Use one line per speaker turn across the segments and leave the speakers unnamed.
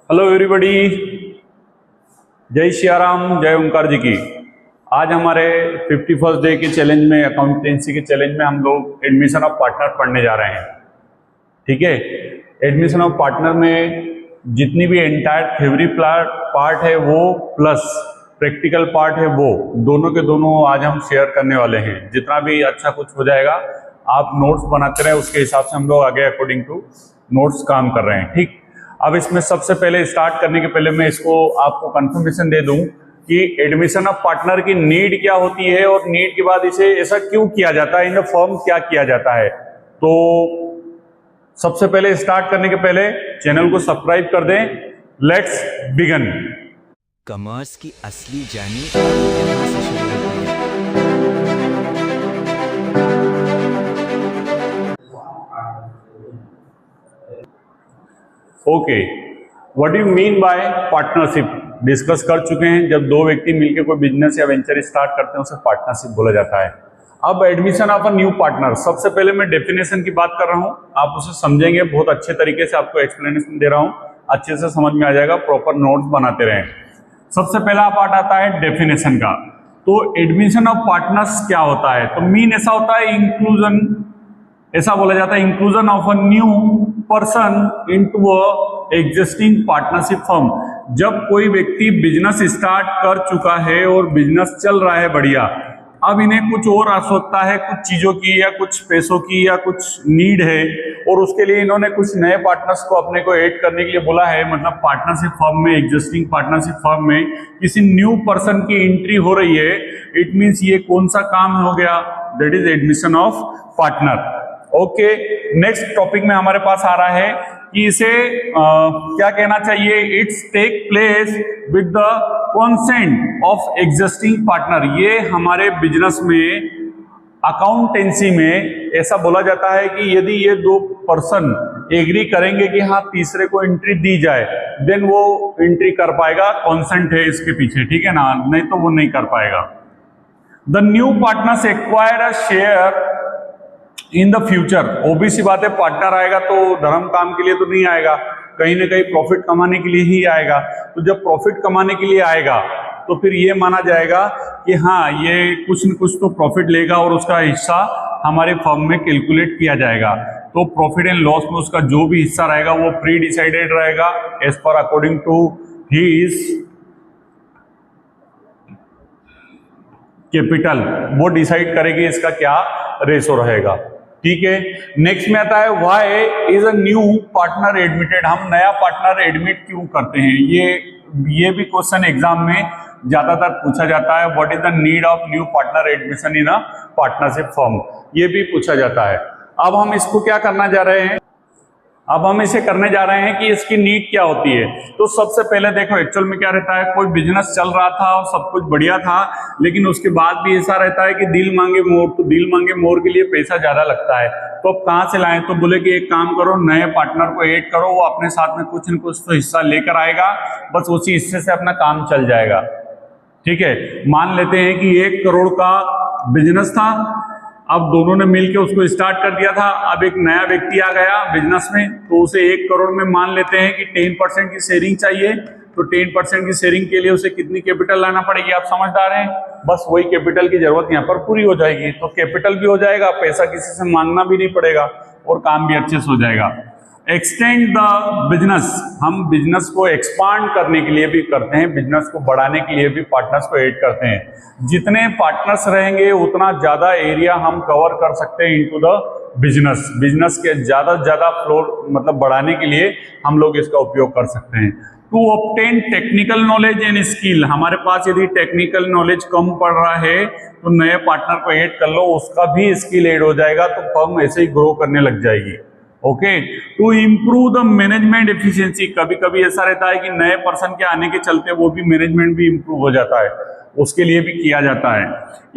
Hello everybody, जय सियाराम, जय ओंकार जी की। आज हमारे 51st डे के चैलेंज में, अकाउंटेंसी के चैलेंज में हम लोग एडमिशन ऑफ पार्टनर पढ़ने जा रहे हैं। ठीक है, एडमिशन ऑफ पार्टनर में जितनी भी एंटायर थ्योरी पार्ट है वो प्लस प्रैक्टिकल पार्ट है वो दोनों के दोनों आज हम शेयर करने वाले हैं। जितना भी अच्छा कुछ हो जाएगा आप नोट्स बनाते रहे, उसके हिसाब से हम लोग आगे अकॉर्डिंग टू नोट्स काम कर रहे हैं। ठीक, अब इसमें सबसे पहले स्टार्ट करने के पहले मैं इसको आपको कंफर्मेशन दे दूं कि एडमिशन ऑफ पार्टनर की नीड क्या होती है और नीड के बाद इसे ऐसा क्यों किया जाता है, इन फॉर्म क्या किया जाता है। तो सबसे पहले स्टार्ट करने के पहले चैनल को सब्सक्राइब कर दें। Let's begin.
कॉमर्स की असली जर्नी यहाँ से शुरू होती है।
Okay, what do you mean by partnership discuss कर चुके हैं। जब दो व्यक्ति मिलकर कोई बिजनेस या वेंचर स्टार्ट करते हैं उसे पार्टनरशिप बोला जाता है। अब admission of a new partner, सबसे पहले मैं डेफिनेशन की बात कर रहा हूं, आप उसे समझेंगे। बहुत अच्छे तरीके से आपको एक्सप्लेनेशन दे रहा हूं, अच्छे से समझ में आ जाएगा, प्रॉपर नोट्स बनाते रहें। सबसे पहला पार्ट आता है डेफिनेशन का। तो एडमिशन ऑफ पार्टनर्स क्या होता है, तो मीन ऐसा होता है इंक्लूजन, ऐसा बोला जाता है inclusion of a new person into a existing partnership firm. जब कोई व्यक्ति बिजनेस स्टार्ट कर चुका है और बिजनेस चल रहा है बढ़िया, अब इन्हें कुछ और आवश्यकता है, कुछ चीजों की या कुछ पैसों की या कुछ नीड है, और उसके लिए इन्होंने कुछ नए पार्टनर्स को अपने को ऐड करने के लिए बोला है। मतलब पार्टनरशिप फर्म में, एग्जिस्टिंग पार्टनरशिप फर्म में किसी न्यू पर्सन की एंट्री हो रही है, इट मीन्स ये कौन सा काम हो गया, that is admission of partner. Okay, next topic में हमारे पास आ रहा है कि इसे क्या कहना चाहिए, it's take place with the consent of existing partner. ये हमारे बिजनेस में, अकाउंटेंसी में ऐसा बोला जाता है कि यदि ये दो पर्सन एग्री करेंगे कि हाँ तीसरे को एंट्री दी जाए, देन वो एंट्री कर पाएगा, कंसेंट है इसके पीछे, ठीक है ना, नहीं तो वो नहीं कर पाएगा। The new partners acquire a share in the future. OBC बात है, पार्टनर आएगा तो धर्म काम के लिए तो नहीं आएगा, कहीं ना कहीं प्रॉफिट कमाने के लिए ही आएगा। तो जब प्रॉफिट कमाने के लिए आएगा तो फिर ये माना जाएगा कि हाँ ये कुछ न कुछ तो प्रॉफिट लेगा और उसका हिस्सा हमारे फर्म में कैलकुलेट किया जाएगा। तो प्रॉफिट एंड लॉस में उसका जो भी हिस्सा रहेगा वो प्री डिसाइडेड रहेगा एज पर अकॉर्डिंग टू हिज कैपिटल, वो डिसाइड करेगी इसका क्या रेशो रहेगा। ठीक है, नेक्स्ट में आता है why is a new partner admitted. हम नया पार्टनर एडमिट क्यों करते हैं, ये भी क्वेश्चन एग्जाम में ज्यादातर पूछा जाता है। What is the need of new partner admission in a partnership firm, ये भी पूछा जाता है। अब हम इसको क्या करना जा रहे हैं, अब हम इसे करने जा रहे हैं कि इसकी नीड क्या होती है। तो सबसे पहले देखो एक्चुअल में क्या रहता है, कोई बिजनेस चल रहा था और सब कुछ बढ़िया था, लेकिन उसके बाद भी ऐसा रहता है कि दिल मांगे मोर। तो दिल मांगे मोर के लिए पैसा ज्यादा लगता है, तो अब कहाँ से लाएं, तो बोले कि एक काम करो, नए पार्टनर को ऐड करो, वो अपने साथ में कुछ न कुछ तो हिस्सा लेकर आएगा, बस उसी हिस्से से अपना काम चल जाएगा। ठीक है, मान लेते हैं कि 1 करोड़ का बिजनेस था, अब दोनों ने मिलकर उसको स्टार्ट कर दिया था। अब एक नया व्यक्ति आ गया बिजनेस में, तो उसे 1 करोड़ में मान लेते हैं कि 10% की शेयरिंग चाहिए। तो 10% की शेयरिंग के लिए उसे कितनी कैपिटल लाना पड़ेगी, आप समझदार हैं, बस वही कैपिटल की जरूरत यहाँ पर पूरी हो जाएगी। तो कैपिटल भी हो जाएगा, पैसा किसी से मांगना भी नहीं पड़ेगा और काम भी अच्छे से हो जाएगा। एक्सटेंड द बिजनेस, हम बिजनेस को एक्सपांड करने के लिए भी करते हैं, बिजनेस को बढ़ाने के लिए भी पार्टनर्स को ऐड करते हैं। जितने पार्टनर्स रहेंगे उतना ज्यादा एरिया हम कवर कर सकते हैं इनटू द बिजनेस। बिजनेस के ज्यादा से ज्यादा फ्लोर मतलब बढ़ाने के लिए हम लोग इसका उपयोग कर सकते हैं। To obtain technical knowledge and skill, हमारे पास यदि टेक्निकल नॉलेज कम पड़ रहा है तो नए पार्टनर को ऐड कर लो, उसका भी स्किल ऐड हो जाएगा, तो फर्म ऐसे ही ग्रो करने लग जाएगी। Okay, to improve the management efficiency, कभी कभी ऐसा रहता है कि नए पर्सन के आने के चलते वो भी मैनेजमेंट भी इम्प्रूव हो जाता है, उसके लिए भी किया जाता है।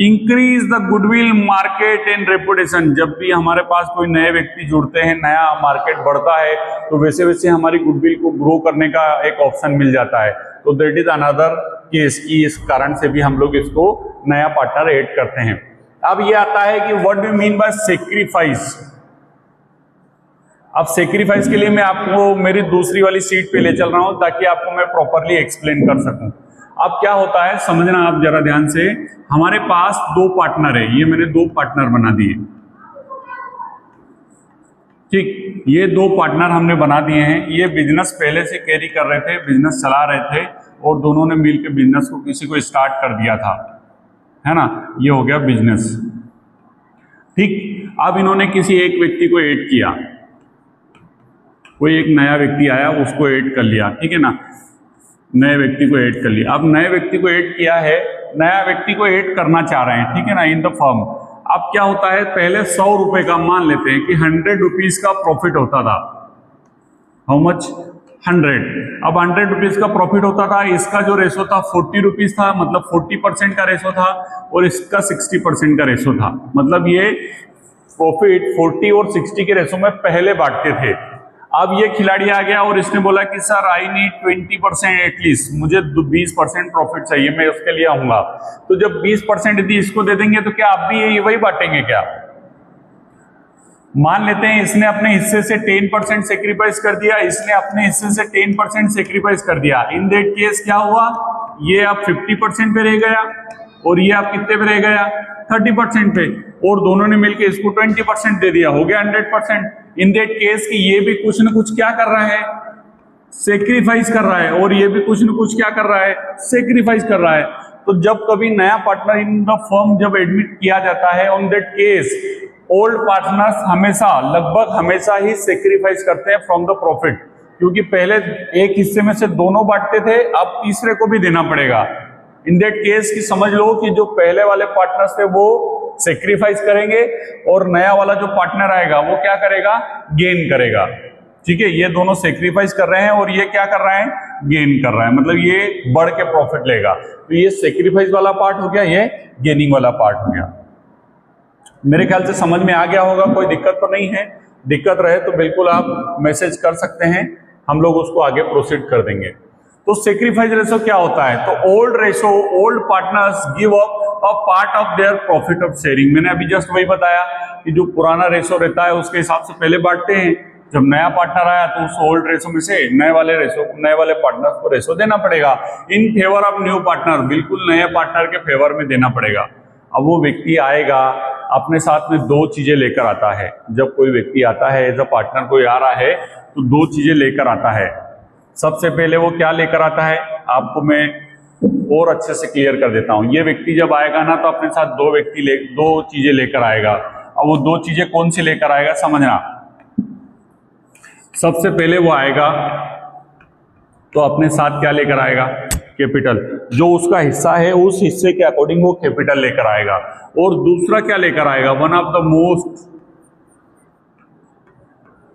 Increase the goodwill market and reputation, जब भी हमारे पास कोई नए व्यक्ति जुड़ते हैं, नया मार्केट बढ़ता है, तो वैसे वैसे हमारी गुडविल को ग्रो करने का एक ऑप्शन मिल जाता है। तो दैट इज अनदर केस की, इस कारण से भी हम लोग इसको नया पार्टनर ऐड करते हैं। अब ये आता है कि what do you mean by sacrifice. अब सेक्रीफाइस के लिए मैं आपको मेरी दूसरी वाली सीट पे ले चल रहा हूं ताकि आपको मैं प्रॉपरली एक्सप्लेन कर सकूं। अब क्या होता है समझना आप जरा ध्यान से। हमारे पास दो पार्टनर है, ये मैंने दो पार्टनर बना दिए, ठीक, ये दो पार्टनर हमने बना दिए हैं। ये बिजनेस पहले से कैरी कर रहे थे, बिजनेस चला रहे थे और दोनों ने मिलकर बिजनेस को किसी को स्टार्ट कर दिया था, है ना, ये हो गया बिजनेस, ठीक। अब इन्होंने किसी एक व्यक्ति को ऐड किया, कोई एक नया व्यक्ति आया उसको ऐड कर लिया, ठीक है ना, नए व्यक्ति को ऐड कर लिया। अब नए व्यक्ति को ऐड किया है, नया व्यक्ति को ऐड करना चाह रहे हैं, ठीक है ना, इन द फर्म। अब क्या होता है, पहले 100 रुपए का मान लेते हैं कि 100 रुपीज का प्रॉफिट होता था। How much? 100। अब 100 रुपीज का प्रॉफिट होता था, इसका जो रेशो था 40 रुपीज था, मतलब 40% का रेशो था, और इसका 60% का रेशो था। मतलब ये प्रॉफिट 40 और 60 के रेशो में पहले बांटते थे। अब ये खिलाड़ी आ गया और इसने बोला कि सर आई नीड 20% एटलीस्ट, मुझे 20% प्रॉफिट चाहिए, मैं उसके लिए आऊंगा। तो जब 20% यदि इसको दे देंगे तो क्या आप भी ये वही बांटेंगे क्या? मान लेते हैं इसने अपने हिस्से से 10% सेक्रीफाइस कर दिया, इसने अपने हिस्से से 10% सेक्रीफाइस कर दिया। इन दैट केस क्या हुआ, ये आप 50% पे रह गया और ये आप कितने पे रह गया, 30% पे, और दोनों ने मिलकर इसको 20% दे दिया, हो गया 100%। इन दैट केस कि ये भी कुछ न कुछ क्या कर रहा है, सेक्रीफाइस कर रहा है, और ये भी कुछ न कुछ क्या कर रहा है, सेक्रीफाइस कर रहा है। तो जब कभी नया पार्टनर इन द फर्म जब एडमिट किया जाता है, on that case old partners हमेशा, लगभग हमेशा ही सेक्रीफाइस करते हैं फ्रॉम द प्रॉफिट, क्योंकि पहले एक हिस्से में से दोनों बांटते थे, अब तीसरे को भी देना पड़ेगा। इन दैट केस की समझ लो कि जो पहले वाले पार्टनर्स थे वो सेक्रीफाइस करेंगे और नया वाला जो पार्टनर आएगा वो क्या करेगा, गेन करेगा, ठीक है। ये दोनों सेक्रीफाइस कर रहे हैं और ये क्या कर रहा है, गेन कर रहा है, मतलब ये बढ़ के प्रॉफिट लेगा। तो ये सेक्रीफाइस वाला पार्ट हो गया, ये गेनिंग वाला पार्ट हो गया। मेरे ख्याल से समझ में आ गया होगा, कोई दिक्कत तो नहीं है। दिक्कत रहे तो बिल्कुल आप मैसेज कर सकते हैं, हम लोग उसको आगे प्रोसीड कर देंगे। तो सेक्रीफाइस रेशो क्या होता है, तो old ratio, old partners give up a part of their profit of sharing. मैंने अभी जस्ट वही बताया कि जो पुराना रेशो रहता है उसके हिसाब से पहले बांटते हैं, जब नया पार्टनर आया तो उस ओल्ड रेशो में से नए वाले पार्टनर्स को रेशो देना पड़ेगा in favour of new partner, बिल्कुल नए पार्टनर के फेवर में देना पड़ेगा। अब वो व्यक्ति आएगा, अपने साथ में दो चीजें लेकर आता है। जब कोई व्यक्ति आता है एज अ पार्टनर, कोई आ रहा है तो दो चीजें लेकर आता है। सबसे पहले वो क्या लेकर आता है, आपको मैं और अच्छे से क्लियर कर देता हूं। ये व्यक्ति जब आएगा ना तो अपने साथ दो चीजें लेकर आएगा। अब वो दो चीजें कौन सी लेकर आएगा समझना। सबसे पहले वो आएगा तो अपने साथ क्या लेकर आएगा, कैपिटल, जो उसका हिस्सा है उस हिस्से के अकॉर्डिंग वो कैपिटल लेकर आएगा। और दूसरा क्या लेकर आएगा, one of the most,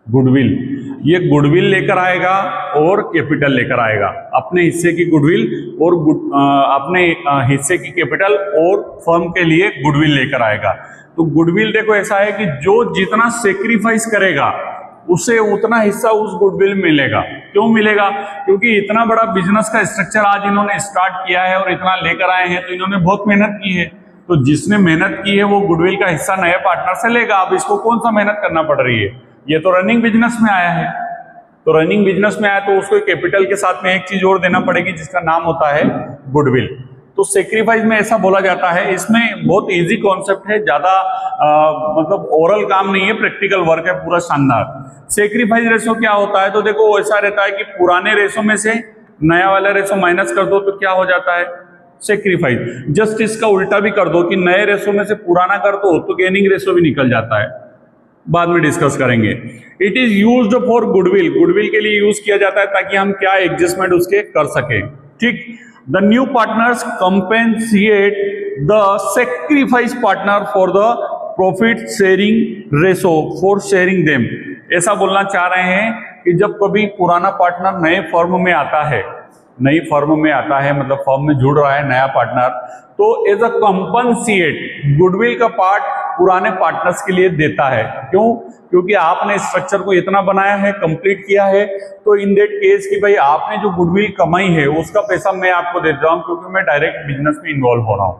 goodwill. ये गुडविल लेकर आएगा और कैपिटल लेकर आएगा, अपने हिस्से की गुडविल और अपने हिस्से की कैपिटल, और फर्म के लिए गुडविल लेकर आएगा। तो गुडविल देखो ऐसा है कि जो जितना सेक्रीफाइस करेगा उसे उतना हिस्सा उस गुडविल मिलेगा। क्यों मिलेगा, क्योंकि इतना बड़ा बिजनेस का स्ट्रक्चर आज इन्होंने स्टार्ट किया है और इतना लेकर आए हैं, तो इन्होंने बहुत मेहनत की है। तो जिसने मेहनत की है वो गुडविल का हिस्सा नए पार्टनर से लेगा। अब इसको कौन सा मेहनत करना पड़ रही है, ये तो रनिंग बिजनेस में आया है। तो रनिंग बिजनेस में आया तो उसको कैपिटल के साथ में एक चीज और देना पड़ेगी जिसका नाम होता है गुडविल। तो सेक्रीफाइस में ऐसा बोला जाता है। इसमें बहुत इजी कॉन्सेप्ट है, ज्यादा मतलब ओरल काम नहीं है, प्रैक्टिकल वर्क है पूरा शानदार। सेक्रीफाइस रेशो क्या होता है, तो देखो ऐसा रहता है कि पुराने रेशो में से नया वाला रेशो माइनस कर दो तो क्या हो जाता है, सेक्रीफाइस। जस्ट इसका उल्टा भी कर दो कि नए रेशो में से पुराना कर दो तो गेनिंग रेशो भी निकल जाता है, बाद में डिस्कस करेंगे। It is used for goodwill, goodwill के लिए यूज किया जाता है ताकि हम क्या एडजस्टमेंट उसके कर सके, ठीक। The new partners compensate the sacrifice partner for the profit sharing ratio for sharing them. ऐसा बोलना चाह रहे हैं कि जब कभी पुराना पार्टनर नए फर्म में आता है, नई फर्म में आता है, मतलब फर्म में जुड़ रहा है नया पार्टनर, तो एज अ कंपनसिएट गुडविल का पार्ट पुराने पार्टनर्स के लिए देता है। क्यों, क्योंकि आपने स्ट्रक्चर को इतना बनाया है, कंप्लीट किया है, तो इन दैट केस कि भाई आपने जो गुडविल कमाई है उसका पैसा मैं आपको दे रहा हूं, क्योंकि मैं डायरेक्ट बिजनेस में इन्वॉल्व हो रहा हूं।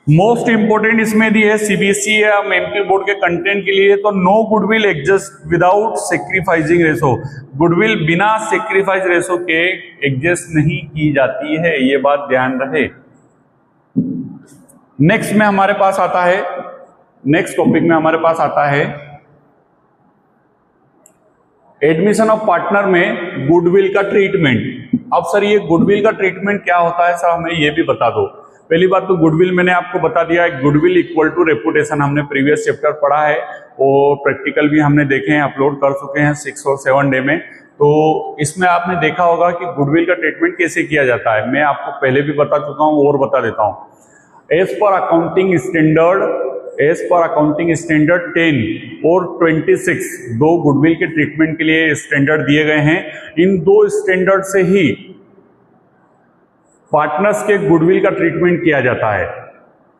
मोस्ट इंपोर्टेंट इसमें दी है सीबीएसई या एमपी बोर्ड के कंटेंट के लिए, तो no goodwill adjust without sacrificing ratio, goodwill बिना सेक्रीफाइस रेशो के एडजस्ट नहीं की जाती है, ये बात ध्यान रहे। नेक्स्ट में हमारे पास आता है, नेक्स्ट टॉपिक में हमारे पास आता है एडमिशन ऑफ पार्टनर में गुडविल का ट्रीटमेंट। अब सर ये गुडविल का ट्रीटमेंट क्या होता है, सर हमें ये भी बता दो। पहली बात तो गुडविल मैंने आपको बता दिया है, गुडविल इक्वल टू रेपुटेशन, हमने प्रीवियस चैप्टर पढ़ा है और प्रैक्टिकल भी हमने देखे हैं, अपलोड कर चुके हैं 6 और 7 डे में। तो इसमें आपने देखा होगा कि गुडविल का ट्रीटमेंट कैसे किया जाता है, मैं आपको पहले भी बता चुका हूं और बता देता हूं। एज पर अकाउंटिंग स्टैंडर्ड 10 और 26 दो गुडविल के ट्रीटमेंट के लिए स्टैंडर्ड दिए गए हैं। इन दो स्टैंडर्ड से ही पार्टनर्स के गुडविल का ट्रीटमेंट किया जाता है।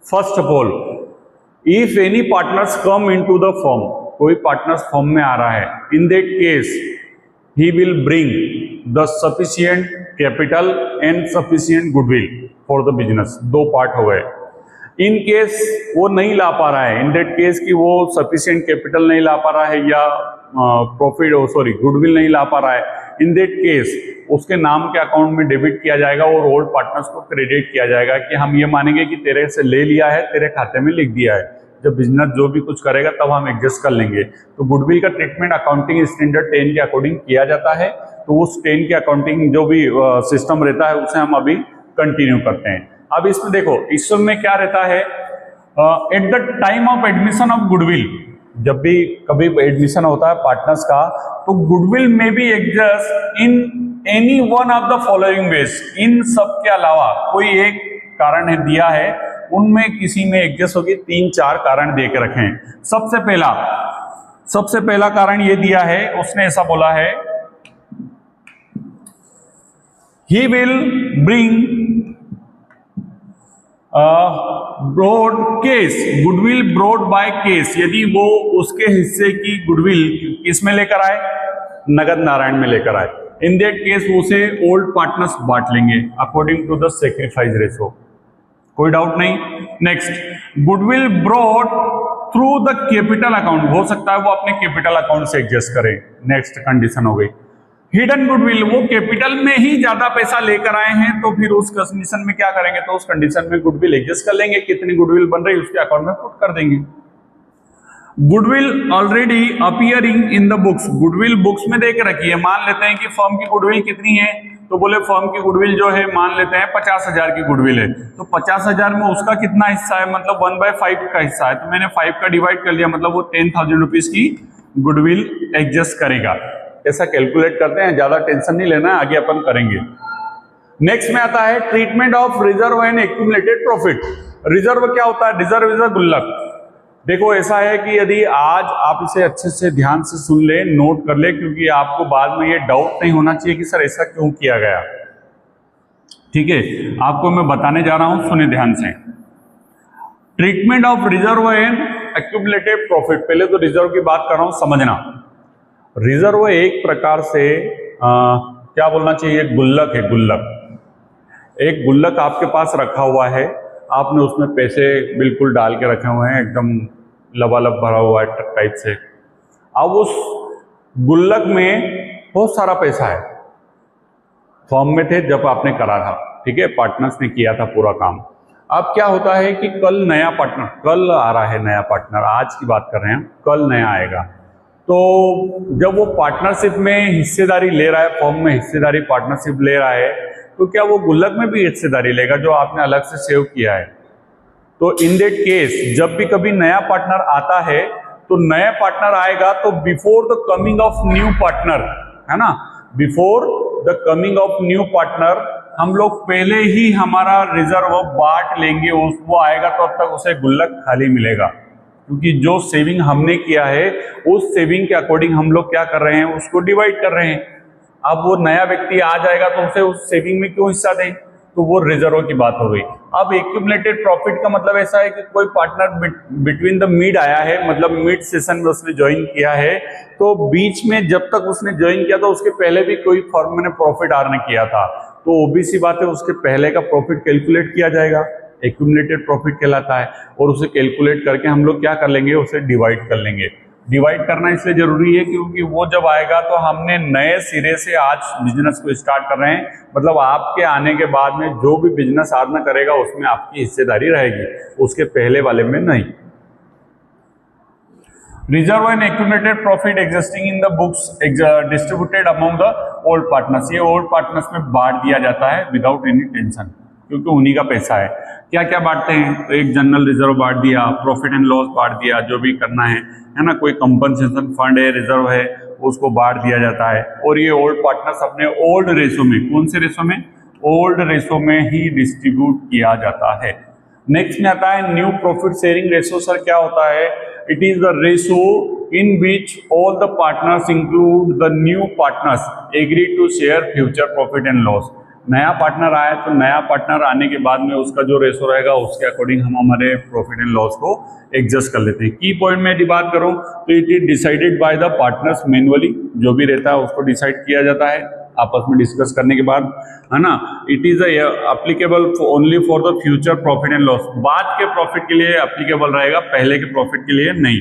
First of all, if any partners come into the firm, कोई पार्टनर्स फर्म में आ रहा है, इन that case he will bring the sufficient capital and sufficient goodwill for the business. दो पार्ट हो गए। इन केस वो नहीं ला पा रहा है, इन दैट केस कि वो सफिशिएंट कैपिटल नहीं ला पा रहा है या गुडविल नहीं ला पा रहा है, इन दैट केस उसके नाम के अकाउंट में डेबिट किया जाएगा और ओल्ड पार्टनर्स को क्रेडिट किया जाएगा कि हम ये मानेंगे कि तेरे से ले लिया है, तेरे खाते में लिख दिया है, जब बिजनेस जो भी कुछ करेगा तब हम एडजस्ट कर लेंगे। तो गुडविल का ट्रीटमेंट अकाउंटिंग स्टैंडर्ड 10 के अकॉर्डिंग किया जाता है। तो उस 10 के अकाउंटिंग जो भी सिस्टम रहता है उसे हम अभी कंटिन्यू करते हैं। अब इसमें देखो, इसमें क्या रहता है, at the time of admission of goodwill, जब भी कभी एडमिशन होता है पार्टनर्स का, तो गुडविल में भी adjust in any one of the following ways, इन सब के अलावा कोई एक कारण है दिया है, उनमें किसी में एडजस्ट होगी। 3-4 कारण दे के रखे हैं। सबसे पहला कारण ये दिया है, उसने ऐसा बोला है, he will bring brought case, goodwill brought by case, यदि वो उसके हिस्से की गुडविल किस में लेकर आए, नगद नारायण में लेकर आए, इन दैट केस उसे ओल्ड पार्टनर्स बांट लेंगे according to the sacrifice ratio, कोई डाउट नहीं। Next, goodwill brought through the capital account, हो सकता है वो अपने कैपिटल अकाउंट से एडजस्ट करें। नेक्स्ट कंडीशन हो गई। हिडन गुडविल, वो कैपिटल में ही ज्यादा पैसा लेकर आए हैं, तो फिर उस कंडीशन में क्या करेंगे, तो उस कंडीशन में गुडविल एडजस्ट कर लेंगे, कितनी गुडविल बन रही है उसके अकाउंट में पुट कर देंगे। Goodwill already appearing in the books, goodwill books में देख रखी है। मान लेते हैं कि फर्म की गुडविल कितनी है, तो बोले फर्म की गुडविल जो है मान लेते हैं 50,000 की गुडविल है, तो 50,000 में उसका कितना हिस्सा है, मतलब 1/5 का हिस्सा है, तो मैंने 5 का डिवाइड कर लिया, मतलब वो 10,000 रुपीज की गुडविल एडजस्ट करेगा। ऐसा कैलकुलेट करते हैं, ज्यादा टेंशन नहीं लेना है, आगे अपन करेंगे। नेक्स्ट में आता है treatment of reserve and accumulated profit. Reserve क्या होता है, रिजर्व इज अ गुल्लक। देखो ऐसा है कि यदि आज आप इसे अच्छे से ध्यान से सुन ले, नोट कर ले, क्योंकि आपको बाद में ये डाउट नहीं होना चाहिए कि सर ऐसा क्यों किया गया। ठीक है, आपको मैं बताने जा रहा हूं, सुने ध्यान से। Treatment of reserve and accumulated profit, पहले तो रिजर्व की बात कर रहा हूं, समझना। रिजर्व एक प्रकार से क्या बोलना चाहिए, गुल्लक है, गुल्लक। एक गुल्लक आपके पास रखा हुआ है, आपने उसमें पैसे बिल्कुल डाल के रखे हुए हैं, एकदम लबालब भरा हुआ है टाइप से। अब उस गुल्लक में बहुत सारा पैसा है, फॉर्म में थे जब आपने करा था, ठीक है, पार्टनर्स ने किया था पूरा काम। अब क्या होता है कि कल नया पार्टनर, कल आ रहा है नया पार्टनर, आज की बात कर रहे हैं, कल नया आएगा, तो जब वो पार्टनरशिप में हिस्सेदारी ले रहा है, फॉर्म में हिस्सेदारी पार्टनरशिप ले रहा है, तो क्या वो गुल्लक में भी हिस्सेदारी लेगा जो आपने अलग से सेव किया है। तो इन दैट केस जब भी कभी नया पार्टनर आता है, तो नया पार्टनर आएगा तो before the coming of new partner, है ना, before the coming of new partner हम लोग पहले ही हमारा रिजर्व बांट लेंगे। वो आएगा तो अब तक उसे गुल्लक खाली मिलेगा, क्योंकि जो सेविंग हमने किया है उस सेविंग के अकॉर्डिंग हम लोग क्या कर रहे हैं, उसको डिवाइड कर रहे हैं। अब वो नया व्यक्ति आ जाएगा तो उसे उस सेविंग में क्यों हिस्सा दें, तो वो रिजर्व की बात हो गई। अब एक्यूमुलेटेड प्रॉफिट का मतलब ऐसा है कि कोई पार्टनर बिटवीन द मिड आया है, मतलब मिड सेशन में उसने ज्वाइन किया है, तो बीच में जब तक उसने ज्वाइन किया तो उसके पहले भी कोई फर्म ने प्रॉफिट अर्न किया था, तो ओबीसी बात है, उसके पहले का प्रॉफिट कैलकुलेट किया जाएगा। एक्यूमुलेटेड प्रॉफिट कहलाता है। और उसे कैलकुलेट करके हम लोग क्या कर लेंगे, उसे डिवाइड कर लेंगे। डिवाइड करना इसलिए जरूरी है क्योंकि वो जब आएगा तो हमने नए सिरे से आज बिजनेस को स्टार्ट कर रहे हैं, मतलब आपके आने के बाद में जो भी बिजनेस आदमी करेगा उसमें आपकी हिस्सेदारी रहेगी, उसके पहले वाले में नहीं। Reserve and accumulated profit existing in the books distributed among the old partners, ये ओल्ड पार्टनर्स में बांट दिया जाता है विदाउट एनी टेंशन, क्योंकि उन्हीं का पैसा है। क्या क्या बांटते हैं, तो एक जनरल रिजर्व बांट दिया, प्रॉफिट एंड लॉस बांट दिया, जो भी करना है ना, कोई कंपनसेशन फंड है, रिजर्व है, उसको बांट दिया जाता है। और ये ओल्ड पार्टनर्स अपने ओल्ड रेशो में, कौन से रेशो में, ओल्ड रेशो में ही डिस्ट्रीब्यूट किया जाता है। नेक्स्ट में आता है new profit sharing ratio. Sir क्या होता है, it is the ratio in which all the partners include the new partners agree to share future profit and loss. नया पार्टनर आया तो नया पार्टनर आने के बाद में उसका जो रेशो रहेगा उसके अकॉर्डिंग हम हमारे प्रॉफिट एंड लॉस को एडजस्ट कर लेते हैं। की पॉइंट में बात करूं तो it is decided by the partners manually, जो भी रहता है उसको डिसाइड किया जाता है आपस में डिस्कस करने के बाद, है ना। It is applicable only for the future profit and loss, बाद के प्रॉफिट के लिए अप्लीकेबल रहेगा, पहले के प्रॉफिट के लिए नहीं।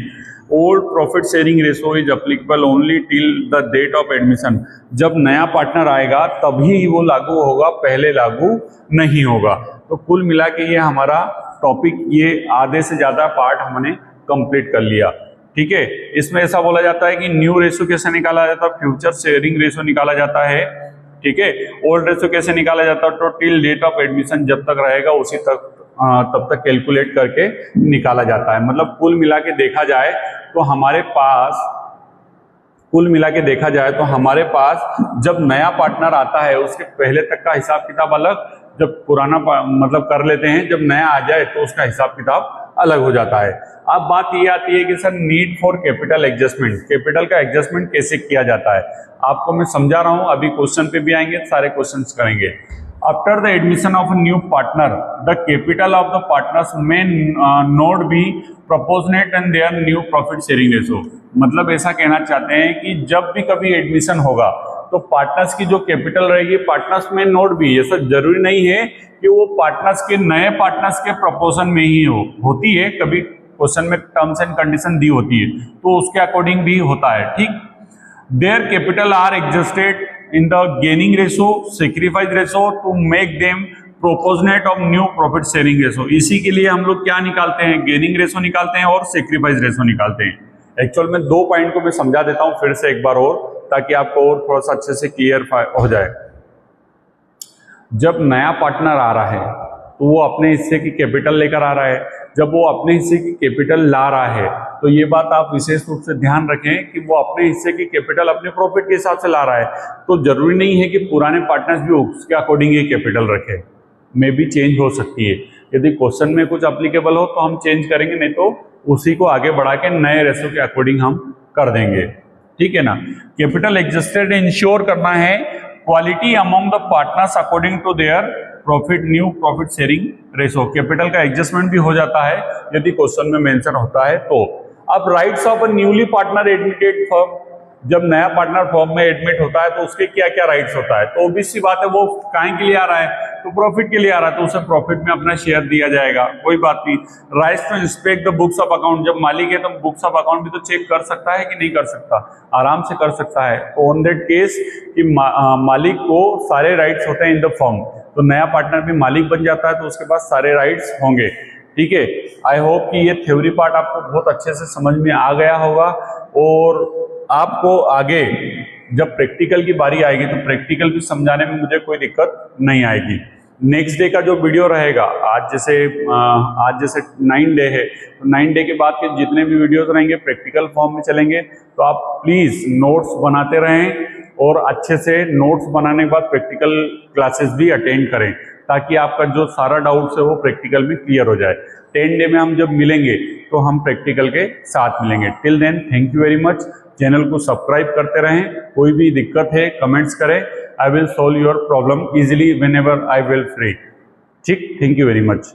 Old profit sharing ratio is applicable only till the date of admission, जब नया पार्टनर आएगा तभी वो लागू होगा, पहले लागू नहीं होगा। तो कुल मिला के ये हमारा टॉपिक, ये आधे से ज्यादा पार्ट हमने कंप्लीट कर लिया, ठीक है। इसमें ऐसा बोला जाता है कि न्यू रेशो कैसे निकाला जाता है, फ्यूचर शेयरिंग रेशो निकाला जाता है, ठीक है। ओल्ड रेशो कैसे निकाला जाता है, तो टिल डेट ऑफ एडमिशन, जब तक रहेगा उसी तक तब तक कैलकुलेट करके निकाला जाता है। मतलब कुल मिला के देखा जाए तो हमारे पास जब नया पार्टनर आता है उसके पहले तक का हिसाब किताब अलग, जब पुराना मतलब कर लेते हैं, जब नया आ जाए तो उसका हिसाब किताब अलग हो जाता है। अब बात ये आती है कि sir need for capital adjustment, capital का एडजस्टमेंट कैसे किया जाता है, आपको मैं समझा रहा हूं, अभी क्वेश्चन पे भी आएंगे, सारे क्वेश्चंस करेंगे। After the admission of a new partner, the capital of the partners may not be proportionate and their new profit sharing ratio। मतलब ऐसा कहना चाहते हैं कि जब भी कभी एडमिशन होगा तो पार्टनर्स की जो कैपिटल रहेगी पार्टनर्स में नोट भी, ये सब जरूरी नहीं है कि वो पार्टनर्स के नए पार्टनर्स के प्रपोर्शन में ही होती है, कभी क्वेश्चन में टर्म्स एंड कंडीशन दी होती है तो उसके अकॉर्डिंग भी होता है, ठीक। Their capital R adjusted in the gaining ratio, sacrifice ratio to make them proportionate of new profit sharing ratio। इसी के लिए हम लोग क्या निकालते हैं, गेनिंग रेशो निकालते हैं और सेक्रीफाइस रेशो निकालते हैं। एक्चुअल में दो पॉइंट को मैं समझा देता हूं फिर से एक बार और, ताकि आपको और थोड़ा सा अच्छे से क्लियर हो जाए। जब नया पार्टनर आ रहा है तो वो अपने हिस्से की कैपिटल लेकर आ रहा है, जब वो अपने हिस्से की कैपिटल ला रहा है तो ये बात आप विशेष रूप से ध्यान रखें कि वो अपने हिस्से की कैपिटल अपने प्रॉफिट के हिसाब से ला रहा है, तो जरूरी नहीं है कि पुराने पार्टनर्स भी उसके अकॉर्डिंग ये कैपिटल रखें, मे भी चेंज हो सकती है। यदि क्वेश्चन में कुछ अप्लीकेबल हो तो हम चेंज करेंगे, नहीं तो उसी को आगे बढ़ा के नए रेशो के अकॉर्डिंग हम कर देंगे, ठीक है ना। कैपिटल एडजस्टेड इंश्योर करना है quality among the partners according to their profit, new profit sharing ratio. Capital का एडजस्टमेंट भी हो जाता है यदि क्वेश्चन में मेंशन होता है तो। अब rights of a newly partner admitted firm, जब नया पार्टनर फर्म में एडमिट होता है तो उसके क्या क्या राइट्स होता है, तो ऑब्वियस सी बात है वो काहे के लिए आ रहा है, तो प्रॉफिट के लिए आ रहा है, तो उसे प्रॉफिट में अपना शेयर दिया जाएगा, कोई बात नहीं। Rights to inspect the books of account, जब मालिक है तो बुक्स ऑफ अकाउंट भी तो चेक कर सकता है कि नहीं कर सकता, आराम से कर सकता है। तो ऑन दैट केस कि मालिक को सारे राइट्स होते हैं इन द फर्म, तो नया पार्टनर भी मालिक बन जाता है तो उसके पास सारे राइट्स होंगे, ठीक है। आई होप कि ये थ्योरी पार्ट आपको बहुत अच्छे से समझ में आ गया होगा, और आपको आगे जब प्रैक्टिकल की बारी आएगी तो प्रैक्टिकल भी समझाने में मुझे कोई दिक्कत नहीं आएगी। नेक्स्ट डे का जो वीडियो रहेगा, आज जैसे 9 डे है, तो 9 डे के बाद के जितने भी वीडियोस रहेंगे प्रैक्टिकल फॉर्म में चलेंगे, तो आप प्लीज नोट्स बनाते रहें और अच्छे से नोट्स बनाने के बाद प्रैक्टिकल क्लासेस भी अटेंड करें, ताकि आपका जो सारा डाउट्स है वो प्रैक्टिकल में क्लियर हो जाए। 10 डे में हम जब मिलेंगे तो हम प्रैक्टिकल के साथ मिलेंगे। Till then thank you very much. Channel को सब्सक्राइब करते रहें, कोई भी दिक्कत है कमेंट्स करें, I will solve your problem easily whenever I will free, ठीक। Thank you very much.